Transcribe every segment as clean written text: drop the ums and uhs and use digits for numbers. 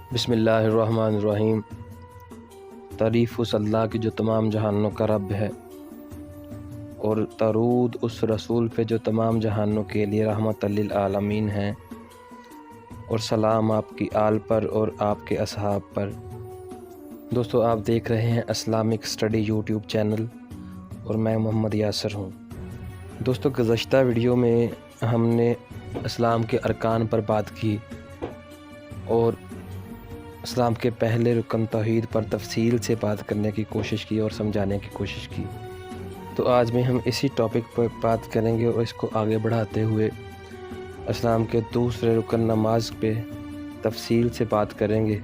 بسم اللہ الرحمن الرحیم۔ تعریف اس اللہ کی جو تمام جہانوں کا رب ہے، اور درود اس رسول پہ جو تمام جہانوں کے لیے رحمت للعالمین ہیں، اور سلام آپ کی آل پر اور آپ کے اصحاب پر۔ دوستو، آپ دیکھ رہے ہیں اسلامک اسٹڈی یوٹیوب چینل، اور میں محمد یاسر ہوں۔ دوستو، گزشتہ ویڈیو میں ہم نے اسلام کے ارکان پر بات کی اور اسلام کے پہلے رکن توحید پر تفصیل سے بات کرنے کی کوشش کی اور سمجھانے کی کوشش کی۔ تو آج میں ہم اسی ٹاپک پر بات کریں گے اور اس کو آگے بڑھاتے ہوئے اسلام کے دوسرے رکن نماز پہ تفصیل سے بات کریں گے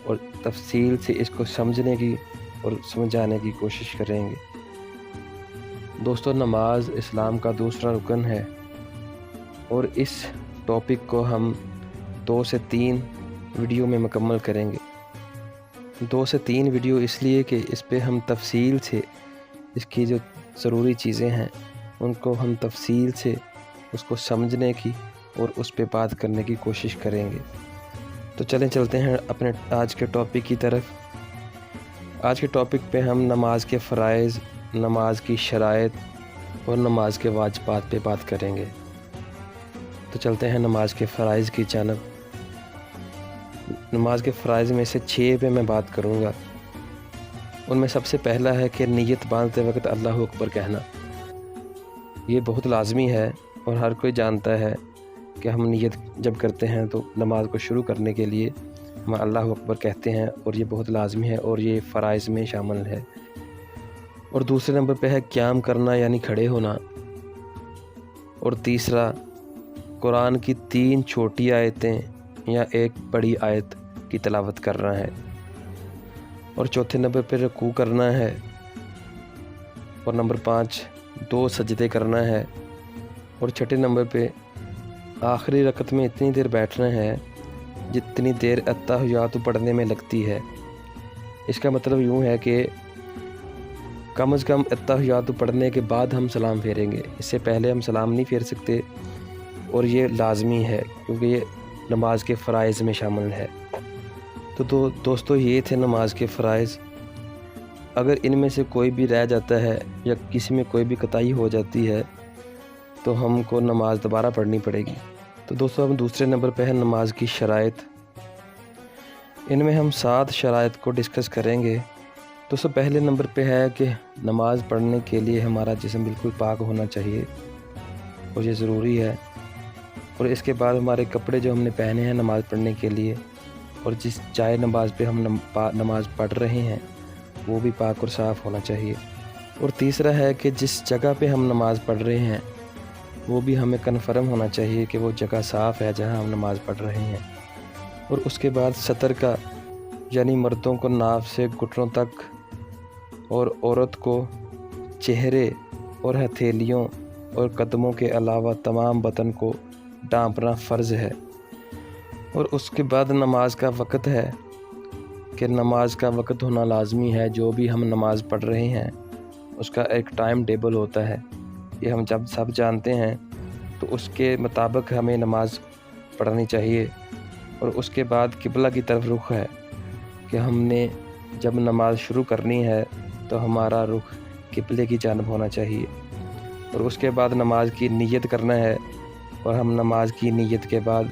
اور تفصیل سے اس کو سمجھنے کی اور سمجھانے کی کوشش کریں گے۔ دوستو، نماز اسلام کا دوسرا رکن ہے، اور اس ٹاپک کو ہم 2 سے 3 ویڈیو میں مکمل کریں گے۔ 2 سے 3 ویڈیو اس لیے کہ اس پہ ہم تفصیل سے اس کی جو ضروری چیزیں ہیں ان کو ہم تفصیل سے اس کو سمجھنے کی اور اس پہ بات کرنے کی کوشش کریں گے۔ تو چلتے ہیں اپنے آج کے ٹاپک کی طرف۔ آج کے ٹاپک پہ ہم نماز کے فرائض، نماز کی شرائط اور نماز کے واجبات پہ بات کریں گے۔ تو چلتے ہیں نماز کے فرائض کی جانب۔ نماز کے فرائض میں سے 6 پہ میں بات کروں گا۔ ان میں سب سے پہلا ہے کہ نیت باندھتے وقت اللہ اکبر کہنا۔ یہ بہت لازمی ہے اور ہر کوئی جانتا ہے کہ ہم نیت جب کرتے ہیں تو نماز کو شروع کرنے کے لیے ہم اللہ اکبر کہتے ہیں، اور یہ بہت لازمی ہے اور یہ فرائض میں شامل ہے۔ اور دوسرے نمبر پہ ہے قیام کرنا، یعنی کھڑے ہونا۔ اور تیسرا، قرآن کی 3 چھوٹی آیتیں یا 1 بڑی آیت کی تلاوت کرنا ہے۔ اور چوتھے نمبر پہ رکوع کرنا ہے۔ اور نمبر 5، 2 سجدے کرنا ہے۔ اور چھٹے نمبر پہ آخری رکعت میں اتنی دیر بیٹھنا ہے جتنی دیر اتحیات پڑھنے میں لگتی ہے۔ اس کا مطلب یوں ہے کہ کم از کم اتحیات پڑھنے کے بعد ہم سلام پھیریں گے، اس سے پہلے ہم سلام نہیں پھیر سکتے، اور یہ لازمی ہے کیونکہ یہ نماز کے فرائض میں شامل ہے۔ تو دوستو، یہ تھے نماز کے فرائض۔ اگر ان میں سے کوئی بھی رہ جاتا ہے یا کسی میں کوئی بھی کوتاہی ہو جاتی ہے تو ہم کو نماز دوبارہ پڑھنی پڑے گی۔ تو دوستو، ہم دوسرے نمبر پہ ہے نماز کی شرائط۔ ان میں ہم 7 شرائط کو ڈسکس کریں گے۔ دوستو، پہلے نمبر پہ ہے کہ نماز پڑھنے کے لیے ہمارا جسم بالکل پاک ہونا چاہیے، اور یہ ضروری ہے۔ اور اس کے بعد ہمارے کپڑے جو ہم نے پہنے ہیں نماز پڑھنے کے لیے، اور جس جائے نماز پہ ہم نماز پڑھ رہے ہیں وہ بھی پاک اور صاف ہونا چاہیے۔ اور تیسرا ہے کہ جس جگہ پہ ہم نماز پڑھ رہے ہیں وہ بھی ہمیں کنفرم ہونا چاہیے کہ وہ جگہ صاف ہے جہاں ہم نماز پڑھ رہے ہیں۔ اور اس کے بعد سطر کا، یعنی مردوں کو ناف سے گھٹنوں تک اور عورت کو چہرے اور ہتھیلیوں اور قدموں کے علاوہ تمام بدن کو ڈھانپنا فرض ہے۔ اور اس کے بعد نماز کا وقت ہے کہ نماز کا وقت ہونا لازمی ہے۔ جو بھی ہم نماز پڑھ رہے ہیں اس کا ایک ٹائم ٹیبل ہوتا ہے، یہ ہم جب سب جانتے ہیں، تو اس کے مطابق ہمیں نماز پڑھنی چاہیے۔ اور اس کے بعد قبلہ کی طرف رخ ہے کہ ہم نے جب نماز شروع کرنی ہے تو ہمارا رخ قبلے کی جانب ہونا چاہیے۔ اور اس کے بعد نماز کی نیت کرنا ہے، اور ہم نماز کی نیت کے بعد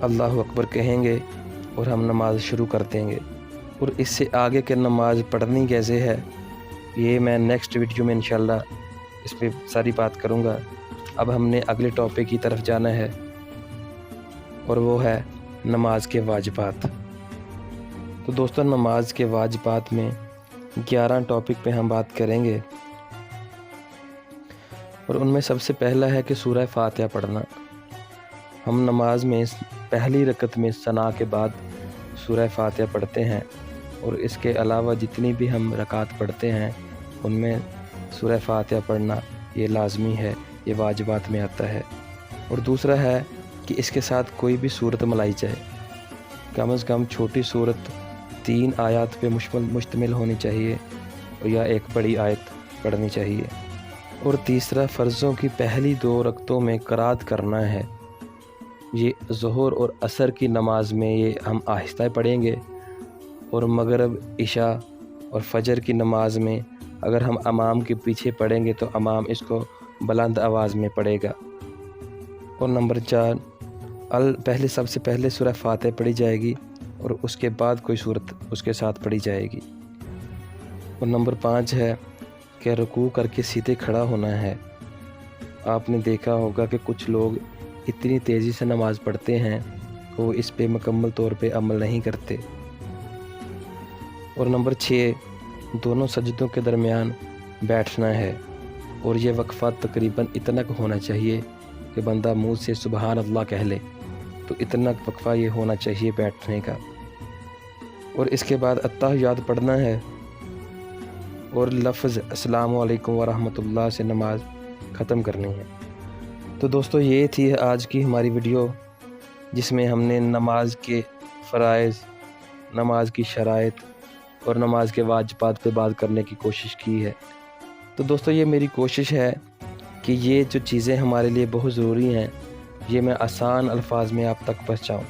اللہ اکبر کہیں گے اور ہم نماز شروع کر دیں گے۔ اور اس سے آگے کہ نماز پڑھنی کیسے ہے، یہ میں نیکسٹ ویڈیو میں انشاءاللہ اس پہ ساری بات کروں گا۔ اب ہم نے اگلے ٹاپک کی طرف جانا ہے، اور وہ ہے نماز کے واجبات۔ تو دوستو، نماز کے واجبات میں 11 ٹاپک پہ ہم بات کریں گے، اور ان میں سب سے پہلا ہے کہ سورہ فاتحہ پڑھنا۔ ہم نماز میں پہلی رکعت میں ثنا کے بعد سورہ فاتحہ پڑھتے ہیں، اور اس کے علاوہ جتنی بھی ہم رکعات پڑھتے ہیں ان میں سورہ فاتحہ پڑھنا یہ لازمی ہے، یہ واجبات میں آتا ہے۔ اور دوسرا ہے کہ اس کے ساتھ کوئی بھی صورت ملائی جائے، کم از کم چھوٹی صورت 3 آیات پہ مشتمل ہونی چاہیے، یا 1 بڑی آیت پڑھنی چاہیے۔ اور تیسرا، فرضوں کی پہلی 2 رکعتوں میں قرات کرنا ہے، یہ ظہر اور عصر کی نماز میں یہ ہم آہستہ پڑھیں گے، اور مغرب، عشاء اور فجر کی نماز میں اگر ہم امام کے پیچھے پڑھیں گے تو امام اس کو بلند آواز میں پڑھے گا۔ اور نمبر 4، سب سے پہلے سورہ فاتحہ پڑھی جائے گی اور اس کے بعد کوئی صورت اس کے ساتھ پڑھی جائے گی۔ اور نمبر 5 ہے کہ رکوع کر کے سیدھے کھڑا ہونا ہے۔ آپ نے دیکھا ہوگا کہ کچھ لوگ اتنی تیزی سے نماز پڑھتے ہیں کہ وہ اس پہ مکمل طور پہ عمل نہیں کرتے۔ اور نمبر 6، دونوں سجدوں کے درمیان بیٹھنا ہے، اور یہ وقفہ تقریباً اتنا ہونا چاہیے کہ بندہ منہ سے سبحان اللہ کہہ لے، تو اتنا وقفہ یہ ہونا چاہیے بیٹھنے کا۔ اور اس کے بعد التحیات پڑھنا ہے، اور لفظ السلام علیکم ورحمۃ اللہ سے نماز ختم کرنی ہے۔ تو دوستو یہ تھی آج کی ہماری ویڈیو، جس میں ہم نے نماز کے فرائض، نماز کی شرائط اور نماز کے واجبات پہ بات کرنے کی کوشش کی ہے۔ تو دوستو یہ میری کوشش ہے کہ یہ جو چیزیں ہمارے لیے بہت ضروری ہیں یہ میں آسان الفاظ میں آپ تک پہنچاؤں،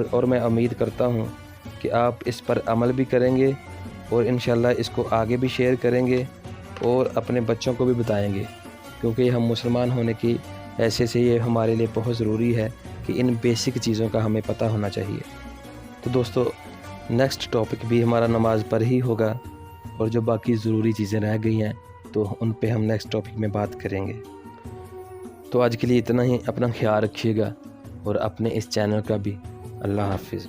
اور میں امید کرتا ہوں کہ آپ اس پر عمل بھی کریں گے، اور انشاءاللہ اس کو آگے بھی شیئر کریں گے اور اپنے بچوں کو بھی بتائیں گے، کیونکہ ہم مسلمان ہونے کی ایسے سے یہ ہمارے لیے بہت ضروری ہے کہ ان بیسک چیزوں کا ہمیں پتہ ہونا چاہیے۔ تو دوستو نیکسٹ ٹاپک بھی ہمارا نماز پر ہی ہوگا، اور جو باقی ضروری چیزیں رہ گئی ہیں تو ان پہ ہم نیکسٹ ٹاپک میں بات کریں گے۔ تو آج کے لیے اتنا ہی، اپنا خیال رکھیے گا اور اپنے اس چینل کا بھی۔ اللہ حافظ۔